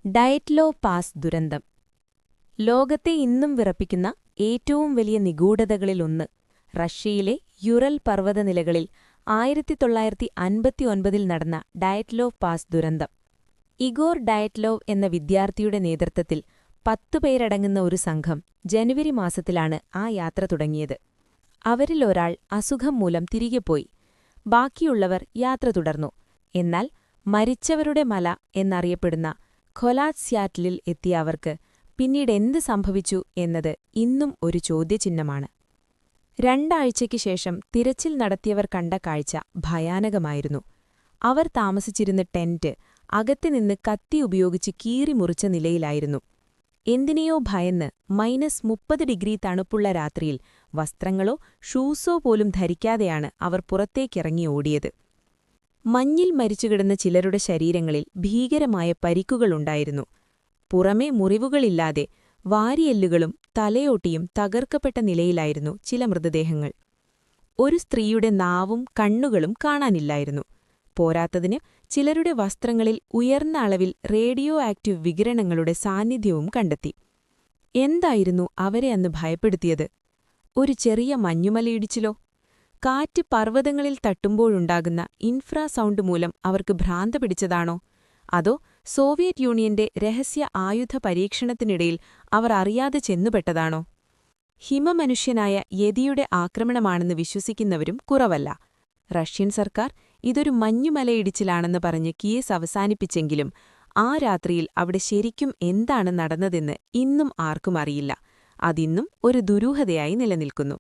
ഡയറ്റ്ലോ pass ദുരന്തം. ലോകത്തെ ഇന്നും വിറപ്പിക്കുന്ന ഏറ്റവും വലിയ നിഗൂഢതകളിലൊന്ന് റഷ്യയിലെ യുറൽ പർവ്വതനിലകളിൽ 1959 നടന്ന ഡയറ്റ്ലോ പാസ് ദുരന്തം. ഇഗോർ ഡയറ്റ്ലോവ് എന്ന വിദ്യാർത്ഥിയുടെ നേതൃത്വത്തിൽ 10 പേരടങ്ങുന്ന ഒരു സംഘം ജനുവരി മാസത്തിലാണ് ആ യാത്ര തുടങ്ങിയത്. അവരിലൊരാൾ അസുഖം മൂലം തിരികെപ്പോയി. ബാക്കിയുള്ളവർ യാത്ര തുടർന്നു. എന്നാൽ മരിച്ചവരുടെ മല എന്നറിയപ്പെടുന്ന ഖൊലാറ്റ്സ്യാറ്റ്ലിൽ എത്തിയ അവർക്ക് പിന്നീടെന്ത് സംഭവിച്ചു എന്നത് ഇന്നും ഒരു ചോദ്യചിഹ്നമാണ്. 2 ആഴ്ചയ്ക്ക് ശേഷം തിരച്ചിൽ നടത്തിയവർ കണ്ട കാഴ്ച ഭയാനകമായിരുന്നു. അവർ താമസിച്ചിരുന്ന ടെന്റ് അകത്തുനിന്ന് കത്തി ഉപയോഗിച്ച് കീറിമുറിച്ച നിലയിലായിരുന്നു. എന്തിനെയോ ഭയന്ന് -30 ഡിഗ്രി തണുപ്പുള്ള രാത്രിയിൽ വസ്ത്രങ്ങളോ ഷൂസോ പോലും ധരിക്കാതെയാണ് അവർ പുറത്തേക്കിറങ്ങി ഓടിയത്. മഞ്ഞിൽ മരിച്ചുകിടന്ന ചിലരുടെ ശരീരങ്ങളിൽ ഭീകരമായ പരിക്കുകളുണ്ടായിരുന്നു. പുറമേ മുറിവുകളില്ലാതെ വാരിയെല്ലുകളും തലയോട്ടിയും തകർക്കപ്പെട്ട നിലയിലായിരുന്നു ചില മൃതദേഹങ്ങൾ. ഒരു സ്ത്രീയുടെ നാവും കണ്ണുകളും കാണാനില്ലായിരുന്നു. പോരാത്തതിന് ചിലരുടെ വസ്ത്രങ്ങളിൽ ഉയർന്ന അളവിൽ റേഡിയോ ആക്റ്റീവ് വികിരണങ്ങളുടെ സാന്നിധ്യവും കണ്ടെത്തി. എന്തായിരുന്നു അവരെ അന്ന് ഭയപ്പെടുത്തിയത്? ഒരു ചെറിയ മഞ്ഞുമലയിടിച്ചിലോ? കാറ്റ് പർവ്വതങ്ങളിൽ തട്ടുമ്പോഴുണ്ടാകുന്ന ഇൻഫ്രാസൗണ്ട് മൂലം അവർക്ക് ഭ്രാന്ത പിടിച്ചതാണോ? അതോ സോവിയറ്റ് യൂണിയന്റെ രഹസ്യ ആയുധ പരീക്ഷണത്തിനിടയിൽ അവർ അറിയാതെ ചെന്നുപെട്ടതാണോ? ഹിമമനുഷ്യനായ യതിയുടെ ആക്രമണമാണെന്ന് വിശ്വസിക്കുന്നവരും കുറവല്ല. റഷ്യൻ സർക്കാർ ഇതൊരു മഞ്ഞുമലയിടിച്ചിലാണെന്ന് പറഞ്ഞ് കേസ് അവസാനിപ്പിച്ചെങ്കിലും ആ രാത്രിയിൽ അവിടെ ശരിക്കും എന്താണ് നടന്നതെന്ന് ഇന്നും ആർക്കും അറിയില്ല. അതിന്നും ഒരു ദുരൂഹതയായി നിലനിൽക്കുന്നു.